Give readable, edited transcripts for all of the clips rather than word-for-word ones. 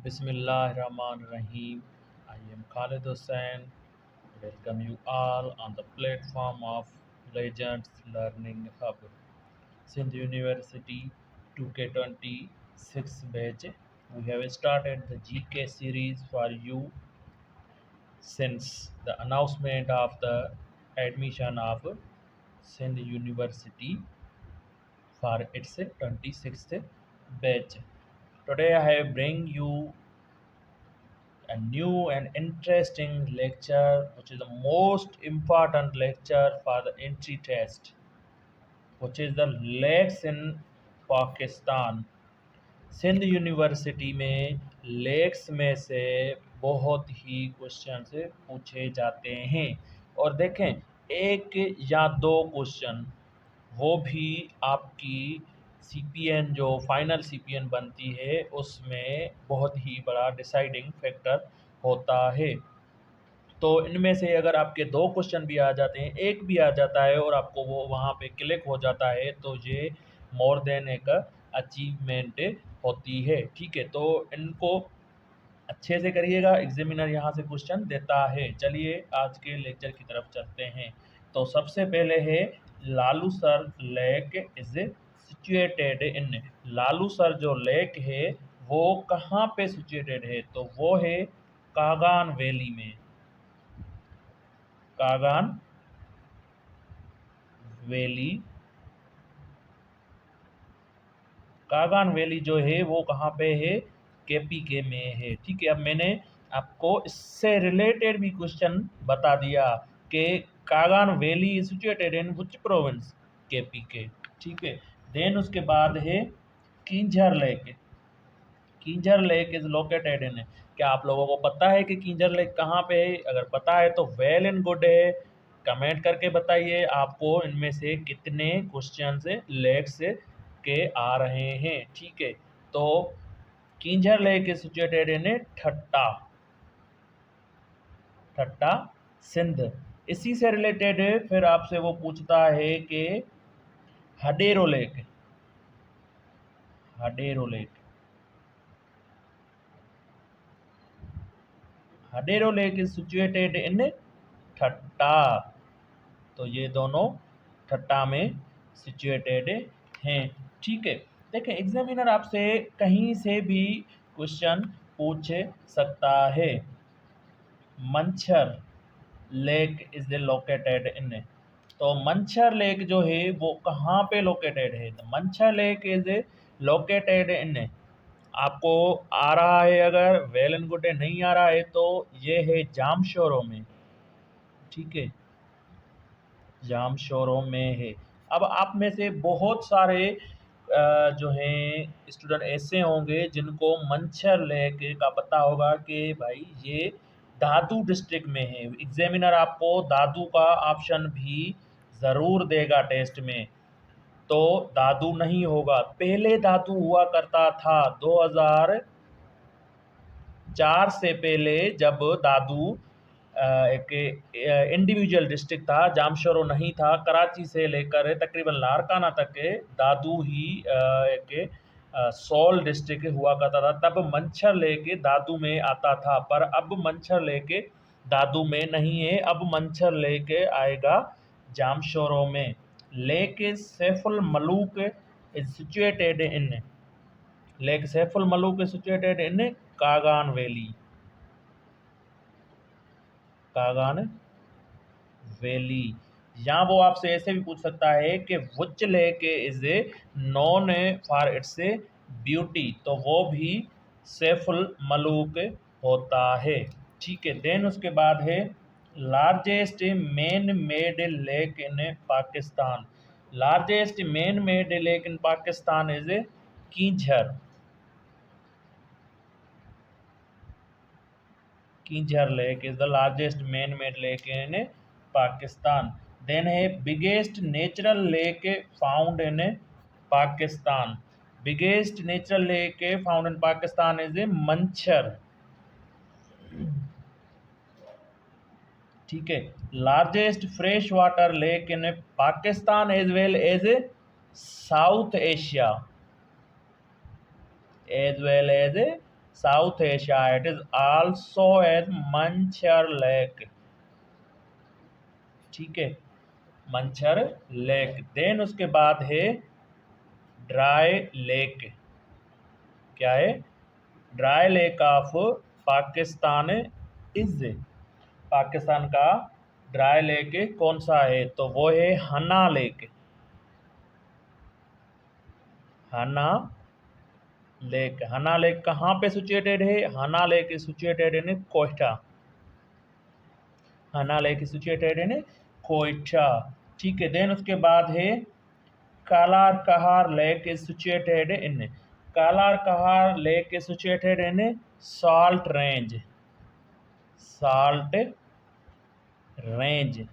Bismillahirrahmanirrahim. I am Khalid Hussain. Welcome you all on the platform of Legends Learning Hub. Sindh University 2K26 batch. We have started the GK series for you since the announcement of the admission of Sindh University for its 26th batch. Today I have bring you a new and interesting lecture, which is the most important lecture for the entry test, which is the lakes in Pakistan. Sindh university में lakes में से बहुत ही question से पूछे जाते हैं. और देखें, एक या दो क्वेश्चन, वो भी आपकी सीपीएन जो फाइनल सीपीएन बनती है उसमें बहुत ही बड़ा डिसाइडिंग फैक्टर होता है. तो इनमें से अगर आपके दो क्वेश्चन भी आ जाते हैं, एक भी आ जाता है और आपको वो वहाँ पे क्लिक हो जाता है, तो ये मोर देन एक अचीवमेंट होती है. ठीक है, तो इनको अच्छे से करिएगा, एग्जामिनर यहाँ से क्वेश्चन देता है. चलिए आज के लेक्चर की तरफ चलते हैं. तो सबसे पहले है लालूसर लेक इज सिचुएटेड इन. लालूसर जो लेक है वो कहाँ पे सिचुएटेड है? तो वो है कागान वैली में. कागान वैली. कागान वैली जो है वो कहाँ पे है? केपीके में है. ठीक है, अब मैंने आपको इससे रिलेटेड भी क्वेश्चन बता दिया कि Kaghan valley is situated in which province? KPK. ठीक है, देन उसके बाद है Keenjhar lake. Keenjhar lake is located इन. क्या आप लोगों को पता है कि किंजर लेक कहाँ पे है? अगर पता है तो वेल एंड गुड है, कमेंट करके बताइए आपको इनमें से कितने क्वेश्चन लेक्स के आ रहे हैं. ठीक है, तो Keenjhar lake is situated in Thatta. Thatta Sindh. इसी से रिलेटेड फिर आपसे वो पूछता है कि Hadero lake. Hadero lake. Hadero lake is situated in Thatta. तो ये दोनों ठट्टा में सिचुएटेड हैं. ठीक है, देखें, एग्जामिनर आपसे कहीं से भी क्वेश्चन पूछ सकता है. मंछर लेक इज लोकेटेड इन. तो मंछर लेक जो है वो कहाँ पे लोकेटेड है? तो मंछर लेक इज लोकेटेड इन. आपको आ रहा है, अगर वेल एंड गुड है, नहीं आ रहा है तो ये है जामशोरो में. ठीक है, जामशोरो में है. अब आप में से बहुत सारे जो हैं स्टूडेंट ऐसे होंगे जिनको मंछर लेक का पता होगा कि भाई ये दादू डिस्ट्रिक्ट में है. एग्जामिनर आपको दादू का ऑप्शन भी ज़रूर देगा टेस्ट में. तो दादू नहीं होगा. पहले दादू हुआ करता था 2004 से पहले, जब दादू एक इंडिविजुअल डिस्ट्रिक्ट था, जामशोरो नहीं था. कराची से लेकर तकरीबन लारकाना तक दादू ही एक सोल डिस्ट्रिक्ट हुआ करता था. तब मंछर लेके दादू में आता था, पर अब मंछर लेके दादू में नहीं है. अब मंछर लेके आएगा जामशोरो में. Lake Saiful Malook is situated in. Lake Saiful Malook is situated in Kaghan valley. Kaghan valley. या वो आपसे ऐसे भी पूछ सकता है कि which lake is known for its beauty. तो वो भी सैफुल मलूक होता है. ठीक है, देन उसके बाद है largest man made lake in Pakistan. Largest man made lake in Pakistan is Keenjhar. Keenjhar lake is the largest man made lake in Pakistan. Then है biggest natural lake found in Pakistan. Biggest natural lake found in Pakistan is Manchar. ठीक है, largest fresh water lake in Pakistan as well as South Asia. As well as South Asia, it is also as Manchar lake, ठीक है, Manchar lake. Then उसके बाद है dry lake, क्या है, dry lake of Pakistan is, Pakistan का ड्राई लेक कौन सा है, तो वो है हना लेक, हना लेक। हना लेक कहाँ पे सिचुएटेड है, Hanna lake is situated in Quetta, Hanna lake is situated in Quetta, ठीक है। देन उसके बाद है Kallar Kahar lake is situated in, Kallar Kahar lake is situated in salt range, salt range.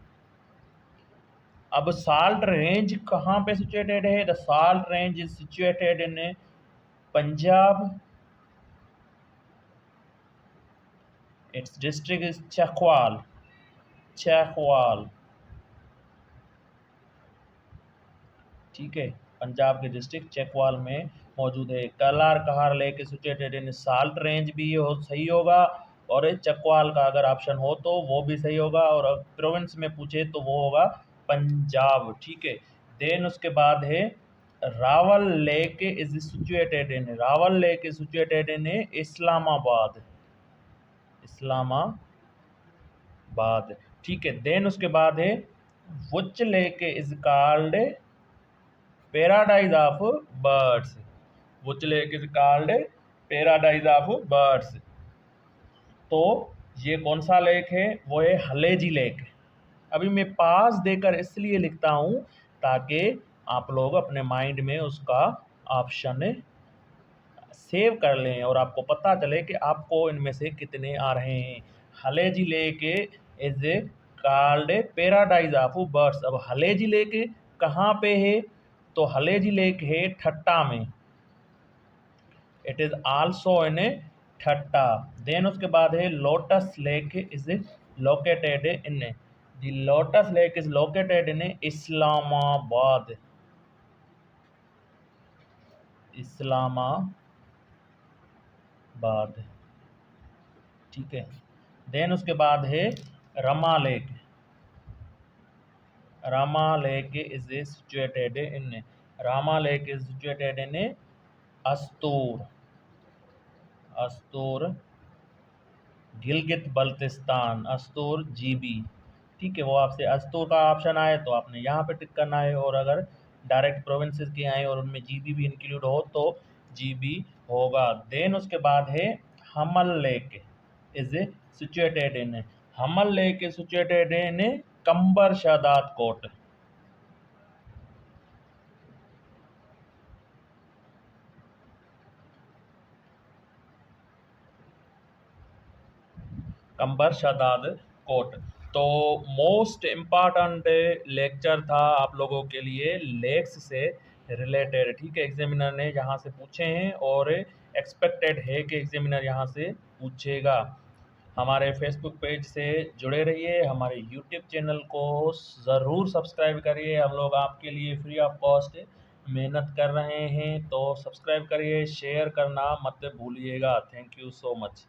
अब साल्ट रेंज कहाँ पे सिचुएटेड है, the salt range is situated in Punjab, it's district is Chakwal, Chakwal, ठीक है, पंजाब के डिस्ट्रिक्ट चकवाल में मौजूद है। Kallar Kahar lake situated in salt range भी हो सही होगा, और चकवाल का अगर ऑप्शन हो तो वो भी सही होगा, और प्रोविंस में पूछे तो वो होगा पंजाब, ठीक है। देन उसके बाद है Rawal lake is situated in, Rawal lake is situated इन इस्लामाबाद, इस्लामाबाद, ठीक है। देन उसके बाद है which lake is called paradise of birds, which lake is called paradise of birds, तो ये कौन सा लेक है, वो है हलेजी लेक। अभी मैं पास देकर इसलिए लिखता हूं ताकि आप लोग अपने माइंड में उसका ऑप्शन सेव कर लें और आपको पता चले कि आपको इनमें से कितने आ रहे हैं। Haleji lake is called paradise of birds. अब हलेजी लेक कहाँ पे है, तो हलेजी लेक है ठट्टा में, it is also in Thatta. Then उसके बाद है lotus lake is located in, the lotus lake is located in Islamabad, Islamabad, ठीक है। देन उसके बाद है Rama lake, Rama lake is situated in, Rama lake is situated in Astore, Astore Gilgit Baltistan, Astore GB, ठीक है। वो आपसे अस्तूर का ऑप्शन आए तो आपने यहाँ पे टिक करना है, और अगर डायरेक्ट प्रोविंसेस के आए और उनमें जीबी भी इंक्लूड हो तो जीबी होगा। देन उसके बाद है हमल लेक इज सिचुएटेड इन, हमल लेक इज सिचुएटेड इन कंबर शादात कोट, कंबर शादाद कोट। तो मोस्ट इम्पॉर्टेंट लेक्चर था आप लोगों के लिए लेक्स से रिलेटेड, ठीक है। एग्जामिनर ने यहाँ से पूछे हैं और एक्सपेक्टेड है कि एग्जामिनर यहाँ से पूछेगा। हमारे फेसबुक पेज से जुड़े रहिए, हमारे यूट्यूब चैनल को ज़रूर सब्सक्राइब करिए, हम लोग आपके लिए फ्री ऑफ कॉस्ट मेहनत कर रहे हैं, तो सब्सक्राइब करिए, शेयर करना मत भूलिएगा। Thank you so much.